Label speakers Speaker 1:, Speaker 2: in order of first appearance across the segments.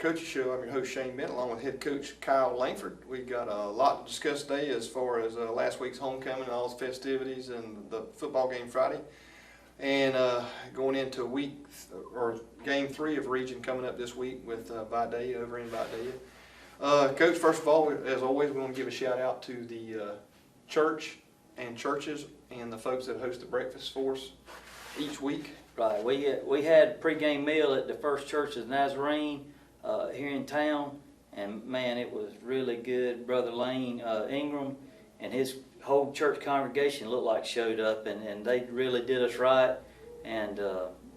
Speaker 1: Coaches Show. I'm your host Shane Bent, along with head coach Kyle Langford. We got a lot to discuss today as far as last week's homecoming and all the festivities and the football game Friday, and going into game 3 of region coming up this week with Vidalia over in Vidalia. Coach, first of all, as always, we want to give a shout out to the church and churches and the folks that host the breakfast for us each week.
Speaker 2: Right, we had a pregame meal at the First Church of Nazarene here in town, and man, it was really good. Brother Lane Ingram and his whole church congregation looked like showed up, and they really did us right. And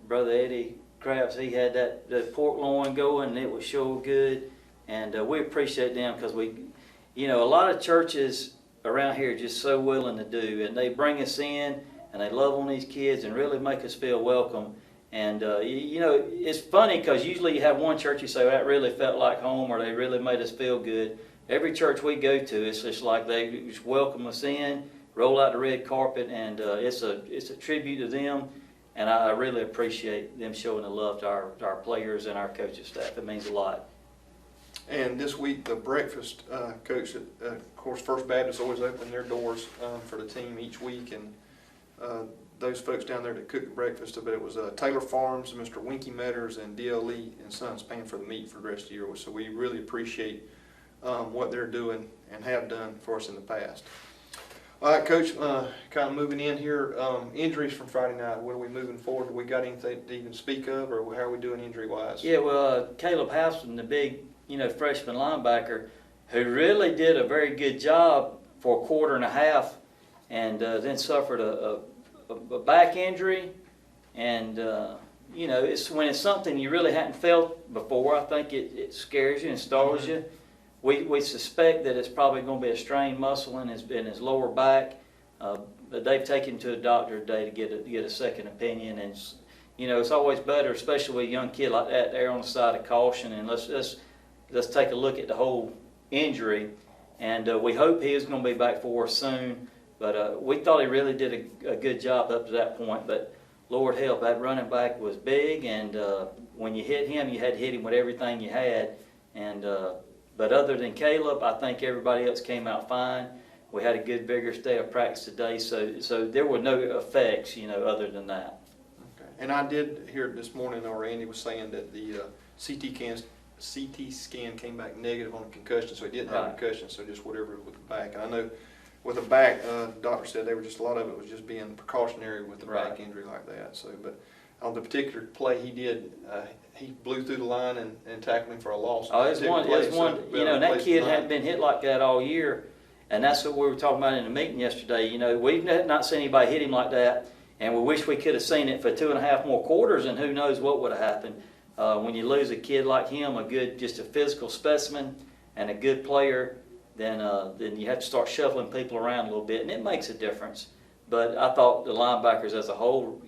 Speaker 2: Brother Eddie Krabs, he had that pork loin going, and it was sure good. And we appreciate them because a lot of churches around here are just so willing to do, and they bring us in. And they love on these kids and really make us feel welcome. And, it's funny because usually you have one church you say, well, that really felt like home, or they really made us feel good. Every church we go to, it's just like they just welcome us in, roll out the red carpet, and it's a tribute to them. And I really appreciate them showing the love to our players and our coaching staff. It means a lot.
Speaker 1: And this week, the breakfast coach, of course, First Baptist always open their doors for the team each week. And those folks down there that cook the breakfast, but it was Taylor Farms, Mr. Winky Metters, and D.L. Lee and Sons paying for the meat for the rest of the year. So we really appreciate what they're doing and have done for us in the past. All right, Coach, kind of moving in here, injuries from Friday night. What are we moving forward? Have we got anything to even speak of, or how are we doing injury-wise?
Speaker 2: Yeah, well, Caleb Houston, the big, freshman linebacker, who really did a very good job for a quarter and a half, and then suffered a back injury, and it's when it's something you really hadn't felt before. I think it scares you and startles you. We suspect that it's probably going to be a strained muscle in his lower back, but they've taken him to a doctor today to get a second opinion. And it's always better, especially with a young kid like that, to err on the side of caution, and let's take a look at the whole injury. And we hope he is going to be back for us soon. But we thought he really did a good job up to that point. But Lord help, that running back was big, and when you hit him, you had to hit him with everything you had. And but other than Caleb, I think everybody else came out fine. We had a good, vigorous day of practice today, so there were no effects, other than that.
Speaker 1: Okay. And I did hear this morning, or Randy was saying that the CT scan came back negative on a concussion, so he didn't have a concussion, so just whatever with the back. And I know with the back, the doctor said a lot of it was just being precautionary with the back injury like that. So, but on the particular play he did, he blew through the line and tackled him for a loss.
Speaker 2: Oh, it's one. And that kid hadn't been hit like that all year, and that's what we were talking about in the meeting yesterday. We've not seen anybody hit him like that, and we wish we could have seen it for 2.5 more quarters, and who knows what would have happened. When you lose a kid like him, just a physical specimen and a good player, then you have to start shuffling people around a little bit, and it makes a difference. But I thought the linebackers as a whole,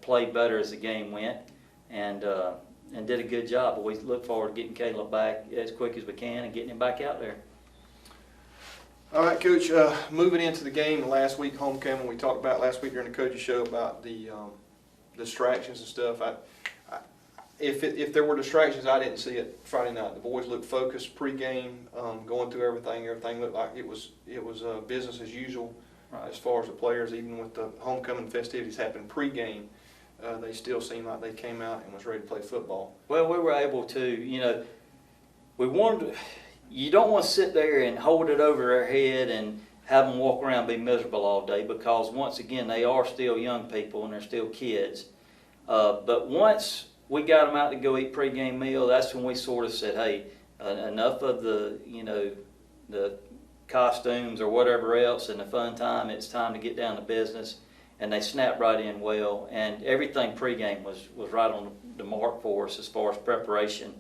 Speaker 2: played better as the game went, and did a good job. But we look forward to getting Caleb back as quick as we can and getting him back out there.
Speaker 1: All right, Coach, moving into the game last week, homecoming, we talked about last week during the coaches show about the distractions and stuff. If there were distractions, I didn't see it Friday night. The boys looked focused pre-game, going through everything. Everything looked like it was business as usual as far as the players. Even with the homecoming festivities happening pre-game, they still seemed like they came out and was ready to play football.
Speaker 2: Well, we were able to, we wanted. You don't want to sit there and hold it over their head and have them walk around and be miserable all day, because once again they are still young people and they're still kids. But once we got them out to go eat pregame meal, that's when we sort of said, hey, enough of the costumes or whatever else and the fun time. It's time to get down to business. And they snapped right in well, and everything pregame was right on the mark for us as far as preparation.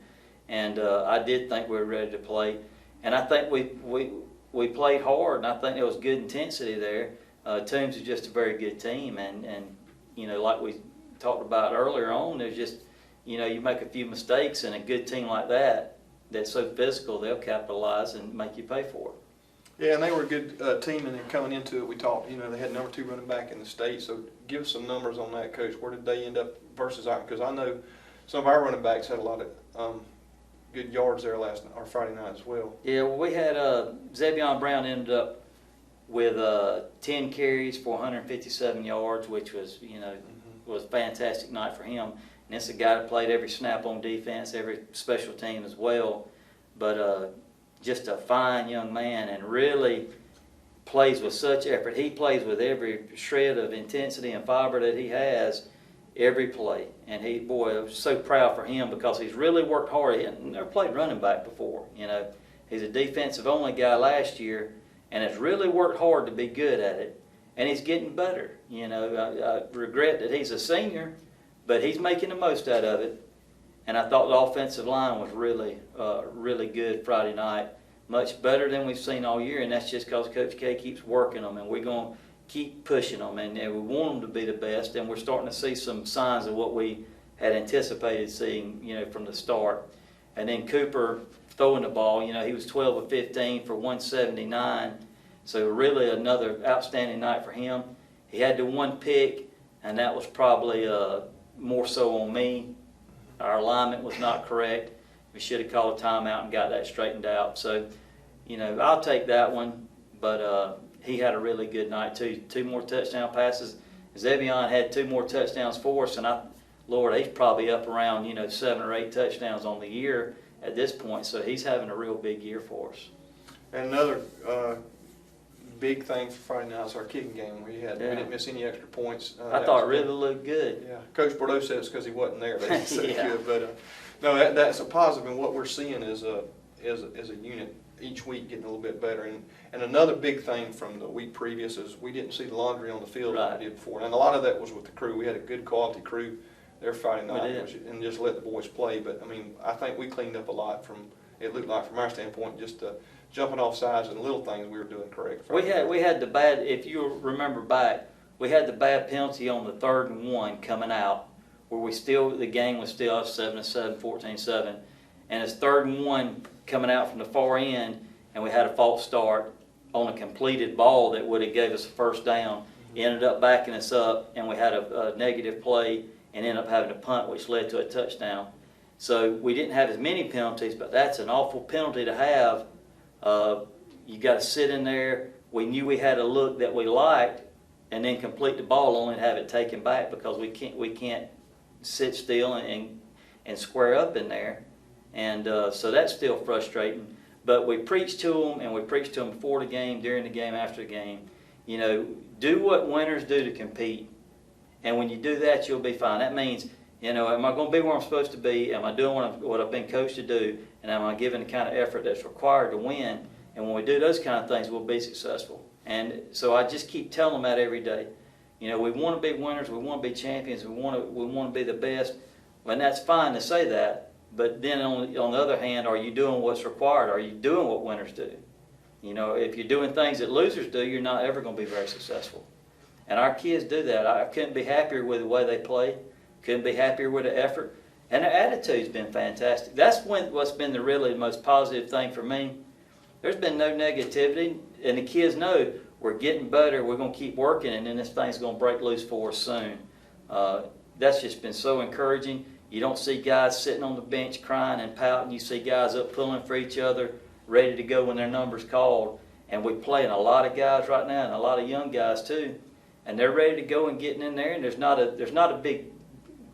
Speaker 2: And I did think we were ready to play, and I think we played hard, and I think there was good intensity there. Toombs is just a very good team, and like we talked about earlier on, there's just you make a few mistakes, and a good team like that's so physical, they'll capitalize and make you pay for it.
Speaker 1: Yeah, and they were a good team, and then coming into it, we talked, they had number 2 running back in the state, so give us some numbers on that, Coach. Where did they end up versus our, because I know some of our running backs had a lot of good yards there Friday night as well.
Speaker 2: Yeah, well, we had Zevion Brown ended up with 10 carries for 157 yards, which was, was a fantastic night for him. And it's a guy that played every snap on defense, every special team as well. But just a fine young man, and really plays with such effort. He plays with every shred of intensity and fiber that he has every play. And I was so proud for him because he's really worked hard. He had never played running back before. He's a defensive only guy last year, and has really worked hard to be good at it. And he's getting better. I regret that he's a senior, but he's making the most out of it. And I thought the offensive line was really, really good Friday night. Much better than we've seen all year, and that's just because Coach K keeps working them, and we're going to keep pushing them, and we want them to be the best, and we're starting to see some signs of what we had anticipated seeing, from the start. And then Cooper throwing the ball, he was 12 of 15 for 179, so really another outstanding night for him. He had the one pick, and that was probably more so on me. Our alignment was not correct. We should have called a timeout and got that straightened out. So, I'll take that one. But he had a really good night too. 2 more touchdown passes. Zevion had 2 more touchdowns for us, and Lord, he's probably up around 7 or 8 touchdowns on the year at this point. So he's having a real big year for us.
Speaker 1: And another big thing for Friday night was our kicking game. We didn't miss any extra points.
Speaker 2: I thought it really looked good.
Speaker 1: Yeah, Coach Bordeaux said it's because he wasn't there. They said
Speaker 2: Yeah.
Speaker 1: good, but no, that's a positive. And what we're seeing is a unit each week getting a little bit better. And another big thing from the week previous is we didn't see the laundry on the field like we did before. And a lot of that was with the crew. We had a good quality crew there Friday night and just let the boys play. But I think we cleaned up a lot from our standpoint, just jumping off sides and little things we were doing correct.
Speaker 2: We had the bad, if you remember back, we had the bad penalty on the 3rd and 1 coming out, where the game was still up 7-7, 14-7, and it's 3rd and 1 coming out from the far end, and we had a false start on a completed ball that would have gave us a first down. It ended up backing us up, and we had a negative play and ended up having a punt, which led to a touchdown. So we didn't have as many penalties, but that's an awful penalty to have. You got to sit in there. We knew we had a look that we liked, and then complete the ball, only to have it taken back because we can't sit still and square up in there, and so that's still frustrating. But we preach to them, and we preach to them before the game, during the game, after the game. Do what winners do to compete, and when you do that, you'll be fine. That means, am I going to be where I'm supposed to be? Am I doing what I've been coached to do? And am I giving the kind of effort that's required to win? And when we do those kind of things, we'll be successful. And so I just keep telling them that every day. We want to be winners. We want to be champions. We want to be the best. And that's fine to say that. But then on the other hand, are you doing what's required? Are you doing what winners do? If you're doing things that losers do, you're not ever going to be very successful. And our kids do that. I couldn't be happier with the way they play. Couldn't be happier with the effort. And their attitude's been fantastic. That's what's been the really most positive thing for me. There's been no negativity, and the kids know we're getting better, we're going to keep working, and then this thing's going to break loose for us soon. That's just been so encouraging. You don't see guys sitting on the bench crying and pouting. You see guys up pulling for each other, ready to go when their number's called. And we're playing a lot of guys right now, and a lot of young guys too. And they're ready to go and getting in there, and there's not a big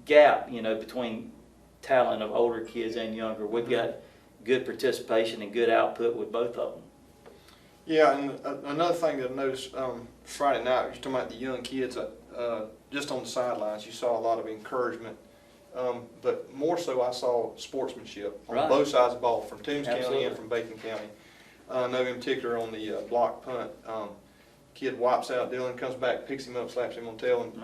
Speaker 2: gap, between talent of older kids and younger. We've got good participation and good output with both of them.
Speaker 1: Yeah, and another thing that I noticed Friday night, you're talking about the young kids, just on the sidelines, you saw a lot of encouragement. But more so, I saw sportsmanship on both sides of the ball, from Toombs County and from Bacon County. I know in particular on the block punt, kid wipes out Dylan, comes back, picks him up, slaps him on the tail, and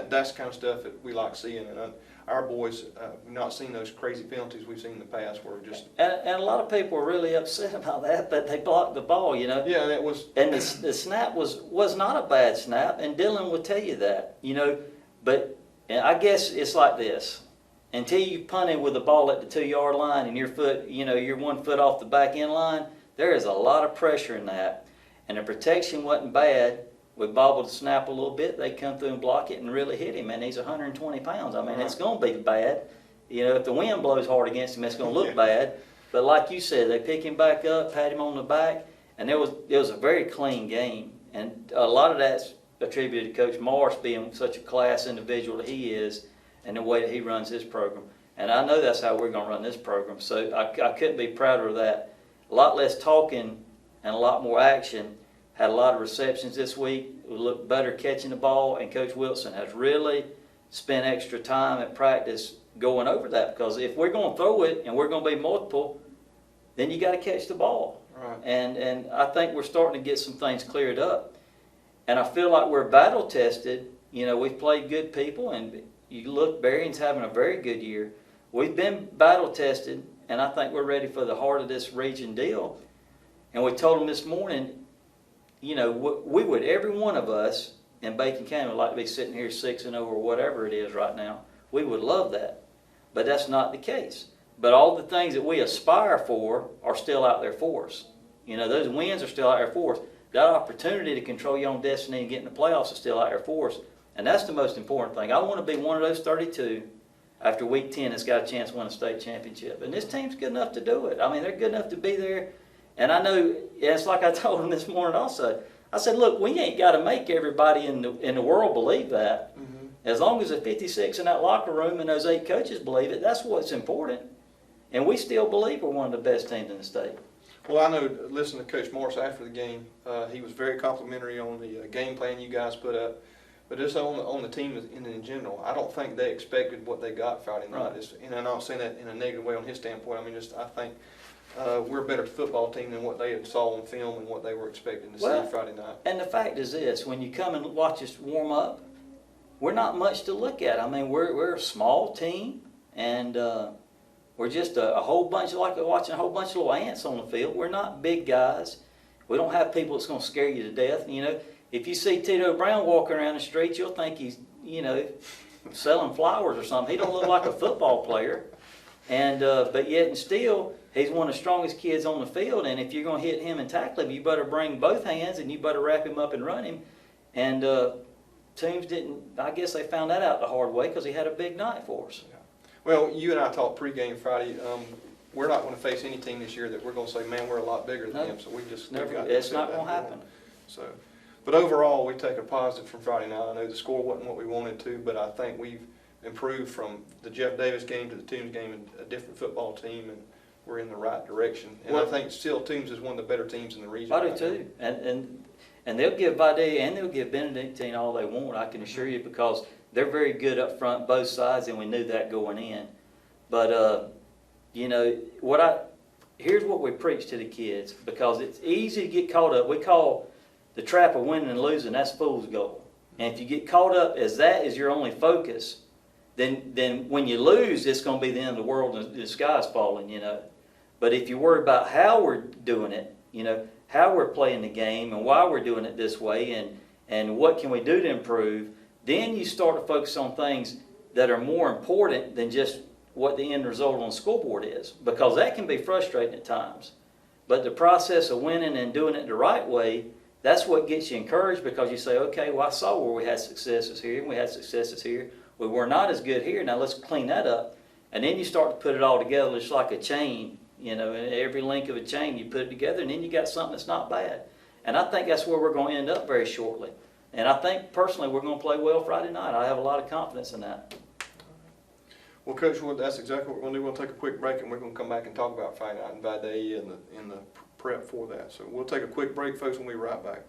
Speaker 1: that's the kind of stuff that we like seeing. And our boys, we've not seen those crazy penalties we've seen in the past where just...
Speaker 2: And a lot of people were really upset about that, but they blocked the ball, Yeah,
Speaker 1: and it was...
Speaker 2: And the snap was not a bad snap, and Dylan would tell you that, But I guess it's like this. Until you punt it with the ball at the 2-yard line and your foot, you're 1 foot off the back end line, there is a lot of pressure in that. And the protection wasn't bad. We bobbled the snap a little bit. They come through and block it and really hit him, and he's 120 pounds. It's going to be bad. You know, if the wind blows hard against him, it's going to look bad. But like you said, they pick him back up, pat him on the back, and it was a very clean game. And a lot of that's attributed to Coach Morris being such a class individual that he is, and the way that he runs his program. And I know that's how we're going to run this program. So I couldn't be prouder of that. A lot less talking and a lot more action. Had a lot of receptions this week. We looked better catching the ball, and Coach Wilson has really spent extra time at practice going over that, because if we're going to throw it and we're going to be multiple, then you got to catch the ball.
Speaker 1: Right.
Speaker 2: And I think we're starting to get some things cleared up. And I feel like we're battle tested. You know, we've played good people, and you look, Berrien's having a very good year. We've been battle tested, and I think we're ready for the heart of this region deal. And we told them this morning, you know, we would, every one of us in Bacon County would like to be sitting here 6-0 or whatever it is right now. We would love that, but that's not the case. But all the things that we aspire for are still out there for us. You know, those wins are still out there for us. That opportunity to control your own destiny and get in the playoffs is still out there for us. And that's the most important thing. I want to be one of those 32 after week 10 that's got a chance to win a state championship. And this team's good enough to do it. I mean, they're good enough to be there. And I know, it's like I told them this morning also. I said, look, we ain't got to make everybody in the world believe that. Mm-hmm. As long as the 56 in that locker room and those 8 coaches believe it, that's what's important. And we still believe we're one of the best teams in the state.
Speaker 1: Well, I know, listening to Coach Morris after the game, he was very complimentary on the game plan you guys put up. But just on the team in general, I don't think they expected what they got Friday night.
Speaker 2: Right.
Speaker 1: And I'm not saying that in a negative way on his standpoint. I mean, I think we're a better football team than what they had saw on film and what they were expecting to see Friday night. And
Speaker 2: the fact is this, when you come and watch us warm up, we're not much to look at. I mean, we're a small team, and we're just a whole bunch, like watching a whole bunch of little ants on the field. We're not big guys. We don't have people that's going to scare you to death. You know, if you see Tito Brown walking around the street, you'll think he's, you know, selling flowers or something. He don't look like a football player. And but yet and still, he's one of the strongest kids on the field. And if you're going to hit him and tackle him, you better bring both hands and you better wrap him up and run him. And teams didn't, I guess they found that out the hard way because he had a big night for us.
Speaker 1: Yeah. Well, you and I talked pregame Friday. We're not going to face any team this year that we're going to say, man, we're a lot bigger than them. So we just
Speaker 2: it's not going to happen.
Speaker 1: So, but overall, we take a positive from Friday night. I know the score wasn't what we wanted to, but I think we've improved from the Jeff Davis game to the Toombs game, and a different football team, and we're in the right direction. And I think still Toombs is one of the better teams in the region.
Speaker 2: I do too. And they'll give Vidalia and they'll give Benedictine all they want, I can assure you, because they're very good up front, both sides, and we knew that going in. But, you know, here's what we preach to the kids, because it's easy to get caught up. We call the trap of winning and losing, that's fool's gold. And if you get caught up as that is your only focus, then when you lose, it's going to be the end of the world and the sky's falling, you know. But if you worry about how we're doing it, you know, how we're playing the game and why we're doing it this way and what can we do to improve, then you start to focus on things that are more important than just what the end result on the scoreboard is, because that can be frustrating at times. But the process of winning and doing it the right way, that's what gets you encouraged, because you say, okay, well, I saw where we had successes here and we had successes here. We were not as good here. Now let's clean that up. And then you start to put it all together just like a chain. You know, every link of a chain, you put it together, and then you got something that's not bad. And I think that's where we're going to end up very shortly. And I think, personally, we're going to play well Friday night. I have a lot of confidence in that.
Speaker 1: Well, Coach Wood, that's exactly what we're going to do. We'll take a quick break, and we're going to come back and talk about Friday night and Vidalia and the prep for that. So we'll take a quick break, folks, and we'll be right back.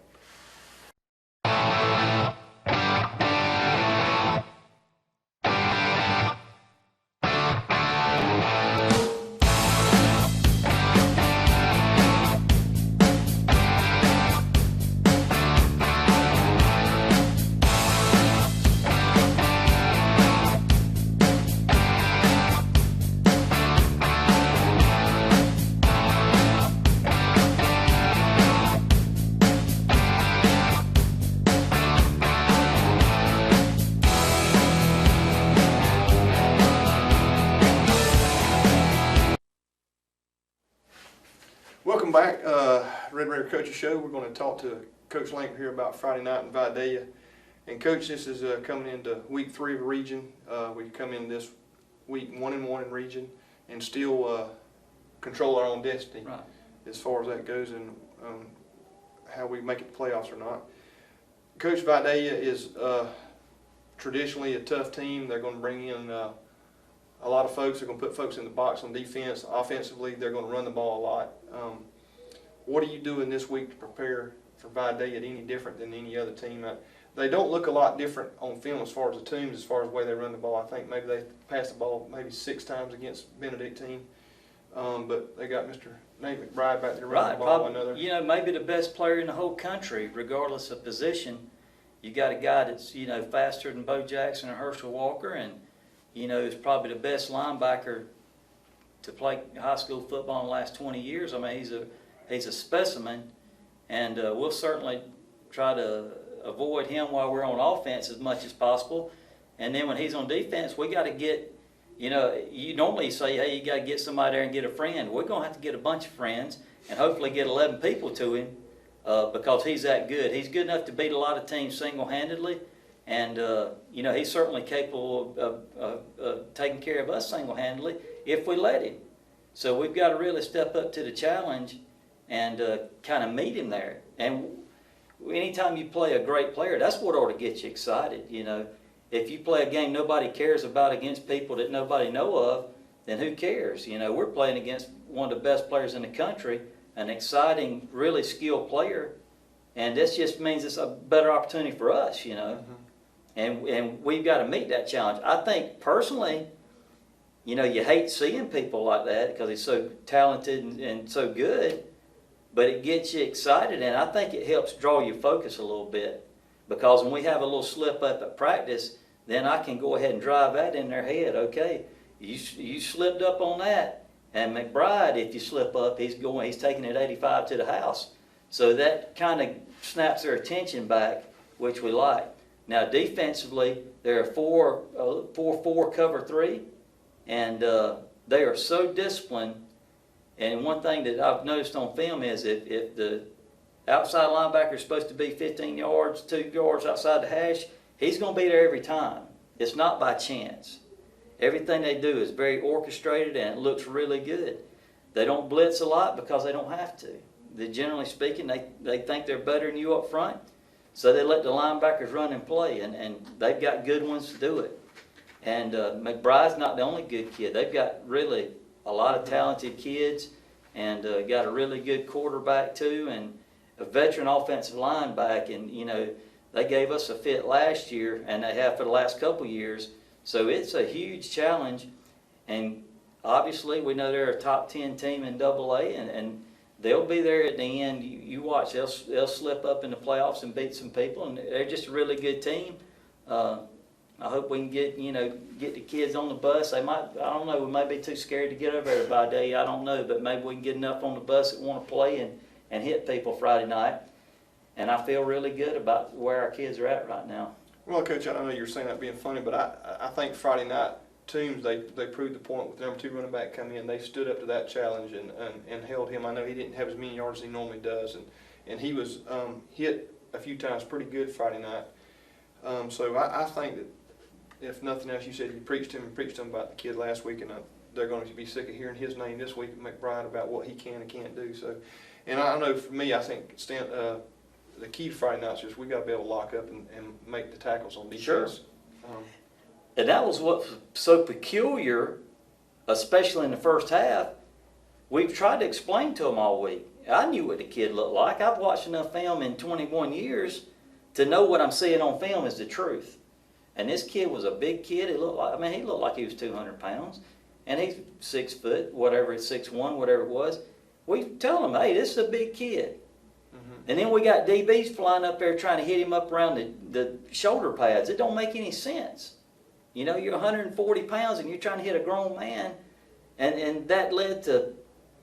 Speaker 1: Welcome back, Red Raider Coaches Show. We're going to talk to Coach Langford here about Friday night in Vidalia. And Coach, this is coming into week 3 of the region. We come in this week 1-1 in region, and still control our own destiny
Speaker 2: Right.
Speaker 1: as far as that goes, and how we make it to playoffs or not. Coach Vidalia is traditionally a tough team. They're going to bring in a lot of folks. They're going to put folks in the box on defense. Offensively, they're going to run the ball a lot. What are you doing this week to prepare for Vidalia any different than any other team? They don't look a lot different on film as far as the teams, as far as the way they run the ball. I think maybe they passed the ball maybe 6 times against Benedictine, but they got Mr. Nate McBride back there running
Speaker 2: Right,
Speaker 1: the ball.
Speaker 2: probably,
Speaker 1: Another,
Speaker 2: you know, maybe the best player in the whole country, regardless of position. You got a guy that's, you know, faster than Bo Jackson or Herschel Walker, and, you know, is probably the best linebacker to play high school football in the last 20 years. I mean, he's a specimen, and we'll certainly try to avoid him while we're on offense as much as possible. And then when he's on defense, we got to get, you know, you normally say, hey, you got to get somebody there and get a friend. We're going to have to get a bunch of friends and hopefully get 11 people to him because he's that good. He's good enough to beat a lot of teams single-handedly, and, you know, he's certainly capable of taking care of us single-handedly if we let him. So we've got to really step up to the challenge and kind of meet him there. And anytime you play a great player, that's what ought to get you excited, you know. If you play a game nobody cares about against people that nobody know of, then who cares? You know, we're playing against one of the best players in the country, an exciting, really skilled player, and this just means it's a better opportunity for us, you know. And we've got to meet that challenge. I think personally, you know, you hate seeing people like that because he's so talented and so good, but it gets you excited, and I think it helps draw your focus a little bit, because when we have a little slip up at practice, then I can go ahead and drive that in their head. Okay, you slipped up on that, and McBride, if you slip up, he's taking it 85 to the house. So that kind of snaps their attention back, which we like. Now defensively, there are 4-4 cover 3, and they are so disciplined. And one thing that I've noticed on film is if the outside linebacker is supposed to be 15 yards, 2 yards outside the hash, he's going to be there every time. It's not by chance. Everything they do is very orchestrated, and it looks really good. They don't blitz a lot because they don't have to. Generally speaking, they think they're better than you up front, so they let the linebackers run and play, and they've got good ones to do it. And McBride's not the only good kid. They've got really a lot of talented kids, and got a really good quarterback too, and a veteran offensive line back. And you know, they gave us a fit last year, and they have for the last couple years. So it's a huge challenge, and obviously we know they're a top 10 team in AA, and they'll be there at the end. You watch, they'll slip up in the playoffs and beat some people, and they're just a really good team. I hope we can get the kids on the bus. They might, I don't know, we might be too scared to get over there by day, I don't know, but maybe we can get enough on the bus that want to play and hit people Friday night. And I feel really good about where our kids are at right now.
Speaker 1: Well, Coach, I know you're saying that being funny, but I think Friday night teams, they proved the point with the number 2 running back coming in. They stood up to that challenge and held him. I know he didn't have as many yards as he normally does, and he was hit a few times pretty good Friday night. So I think that if nothing else, you said you preached to him about the kid last week, and they're going to be sick of hearing his name this week at McBride about what he can and can't do. So, and I know for me, I think the key to Friday nights is we got to be able to lock up and make the tackles on defense.
Speaker 2: Sure. And that was what's so peculiar, especially in the first half. We've tried to explain to them all week. I knew what the kid looked like. I've watched enough film in 21 years to know what I'm seeing on film is the truth. And this kid was a big kid. He looked like he was 200 pounds. And he's 6 foot, whatever, 6'1", whatever it was. We tell him, hey, this is a big kid. And then we got DBs flying up there trying to hit him up around the shoulder pads. It don't make any sense. You know, you're 140 pounds and you're trying to hit a grown man. And that led to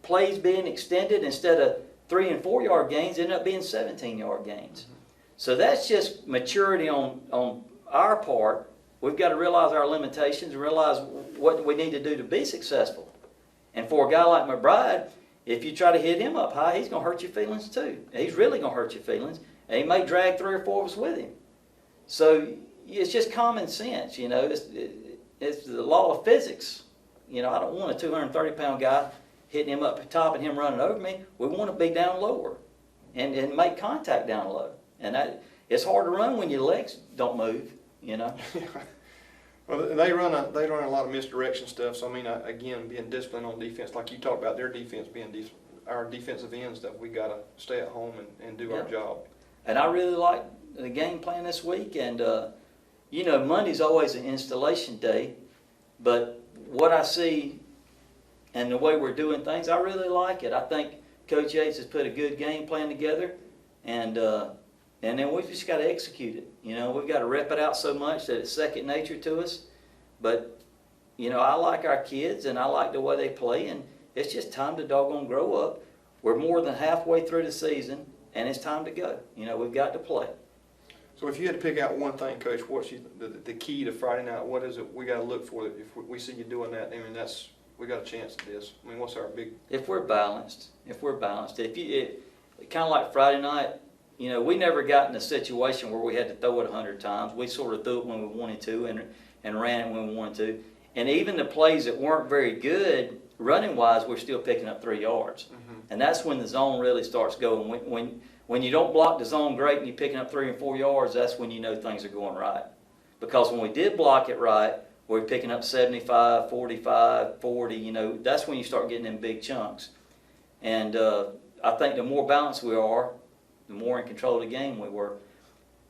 Speaker 2: plays being extended. Instead of 3 and 4 yard gains, ended up being 17-yard gains. So that's just maturity on our part. We've got to realize our limitations and realize what we need to do to be successful. And for a guy like McBride, if you try to hit him up high, he's going to hurt your feelings too. He's really going to hurt your feelings. And he may drag 3 or 4 of us with him. So it's just common sense, you know. it's the law of physics. You know, I don't want a 230-pound guy hitting him up top and him running over me. We want to be down lower and make contact down low. And it's hard to run when your legs don't move, you know.
Speaker 1: Well, they run a lot of misdirection stuff. So I mean, again, being disciplined on defense, like you talked about, their defense being our defensive ends, that we got to stay at home and do our job. And
Speaker 2: I really like the game plan this week. And you know, Monday's always an installation day, but what I see and the way we're doing things, I really like it. I think Coach Yates has put a good game plan together, and then we've just got to execute it. You know, we've got to rep it out so much that it's second nature to us. But, you know, I like our kids, and I like the way they play, and it's just time to doggone grow up. We're more than halfway through the season, and it's time to go. You know, we've got to play.
Speaker 1: So if you had to pick out one thing, Coach, what's the key to Friday night? What is it we got to look for? If we see you doing that, I mean, we got a chance at this. I mean, what's our big? If we're balanced, kind of like Friday night, you know, we never got in a situation where we had to throw it 100 times. We sort of threw it when we wanted to and ran it when we wanted to. And even the plays that weren't very good, running-wise, we're still picking up 3 yards. Mm-hmm. And that's when the zone really starts going. When you don't block the zone great and you're picking up 3 and 4 yards, that's when you know things are going right. Because when we did block it right, we're picking up 75, 45, 40, you know, that's when you start getting in big chunks. And I think the more balanced we are, the more in control of the game we were.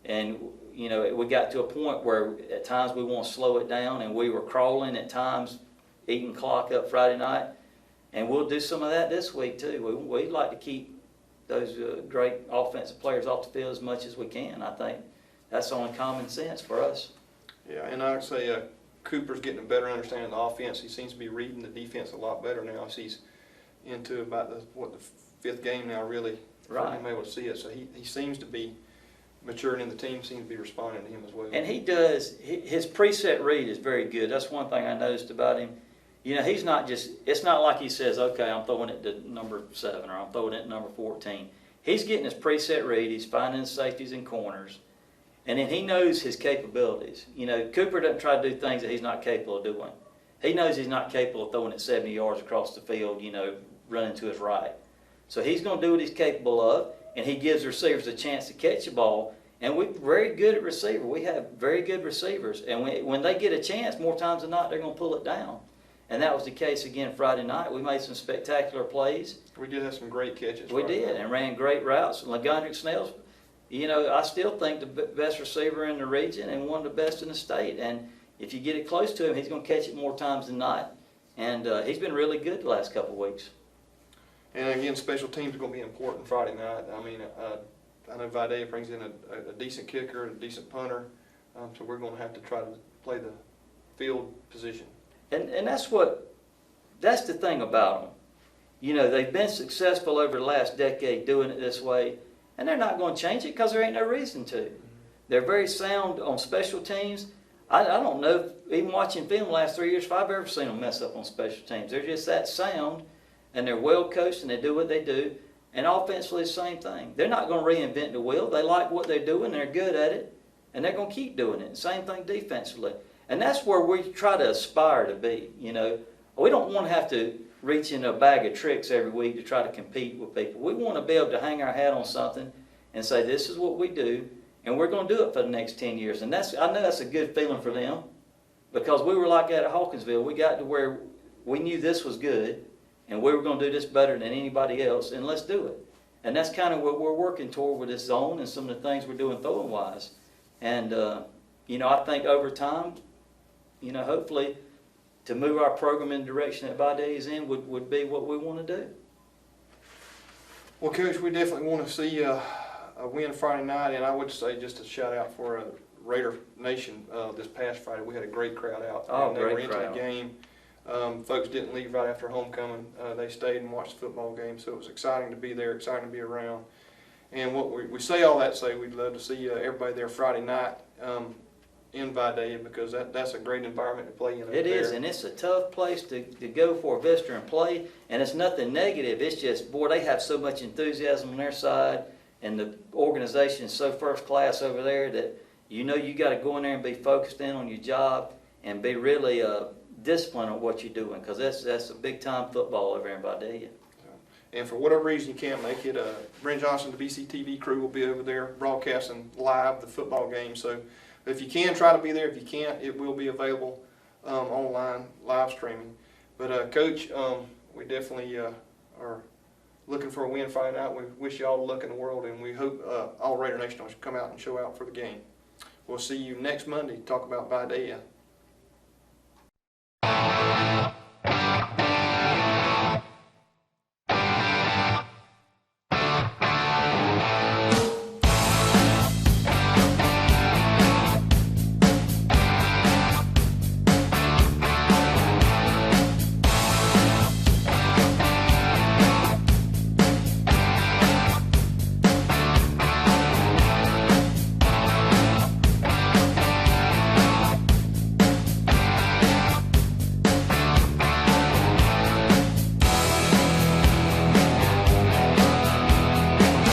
Speaker 1: And, you know, we got to a point where at times we want to slow it down, and we were crawling at times, eating clock up Friday night. And we'll do some of that this week too. We'd like to keep those great offensive players off the field as much as we can. I think that's only common sense for us. Yeah, and I would say Cooper's getting a better understanding of the offense. He seems to be reading the defense a lot better now. He's into about the 5th game now, really. Right. I'm able to see it. So he seems to be maturing, and the team seems to be responding to him as well. And he does. His preset read is very good. That's one thing I noticed about him. You know, he's not just, it's not like he says, okay, I'm throwing it to number 7 or I'm throwing it to number 14. He's getting his preset read. He's finding his safeties and corners. And then he knows his capabilities. You know, Cooper doesn't try to do things that he's not capable of doing. He knows he's not capable of throwing it 70 yards across the field, you know, running to his right. So he's going to do what he's capable of, and he gives receivers a chance to catch the ball. And we're very good at receiver. We have very good receivers. And when they get a chance, more times than not, they're going to pull it down. And that was the case again Friday night. We made some spectacular plays. We did have some great catches. We did, and ran great routes. Langford Snell's, you know, I still think the best receiver in the region and one of the best in the state. And if you get it close to him, he's going to catch it more times than not. And he's been really good the last couple of weeks. And again, special teams are going to be important Friday night. I mean, I know Videa brings in a decent kicker, a decent punter, so we're going to have to try to play the field position. And that's the thing about them. You know, they've been successful over the last decade doing it this way, and they're not going to change it because there ain't no reason to. They're very sound on special teams. I don't know, even watching film the last 3 years, if I've ever seen them mess up on special teams. They're just that sound, and they're well coached, and they do what they do. And offensively, the same thing. They're not going to reinvent the wheel. They like what they're doing. They're good at it, and they're going to keep doing it. Same thing defensively. And that's where we try to aspire to be, you know. We don't want to have to reach in a bag of tricks every week to try to compete with people. We want to be able to hang our hat on something and say, this is what we do, and we're going to do it for the next 10 years. And I know that's a good feeling for them, because we were like that at Hawkinsville. We got to where we knew this was good, and we were going to do this better than anybody else, and let's do it. And that's kind of what we're working toward with this zone and some of the things we're doing throwing-wise. And, you know, I think over time, you know, hopefully to move our program in the direction that Videa is in would be what we want to do. Well, Coach, we definitely want to see a win Friday night, and I would say just a shout out for Raider Nation this past Friday. We had a great crowd out. Oh, they were into the game. Folks didn't leave right after homecoming. They stayed and watched the football game, so it was exciting to be there, exciting to be around. And what we say all that to say, we'd love to see everybody there Friday night in Videa, because that's a great environment to play in. It is, and it's a tough place to go for a visitor and play, and it's nothing negative. It's just, boy, they have so much enthusiasm on their side, and the organization is so first class over there that you know you got to go in there and be focused in on your job.
Speaker 2: and be really disciplined on what you're doing, because that's a big time football over here in Vidalia.
Speaker 1: And for whatever reason you can't make it, Brent Johnson, the BCTV crew will be over there broadcasting live the football game. So if you can, try to be there. If you can't, it will be available online, live streaming. But Coach, we definitely are looking for a win Friday night. We wish you all the luck in the world, and we hope all Raider Nation will come out and show out for the game. We'll see you next Monday to talk about Vidalia.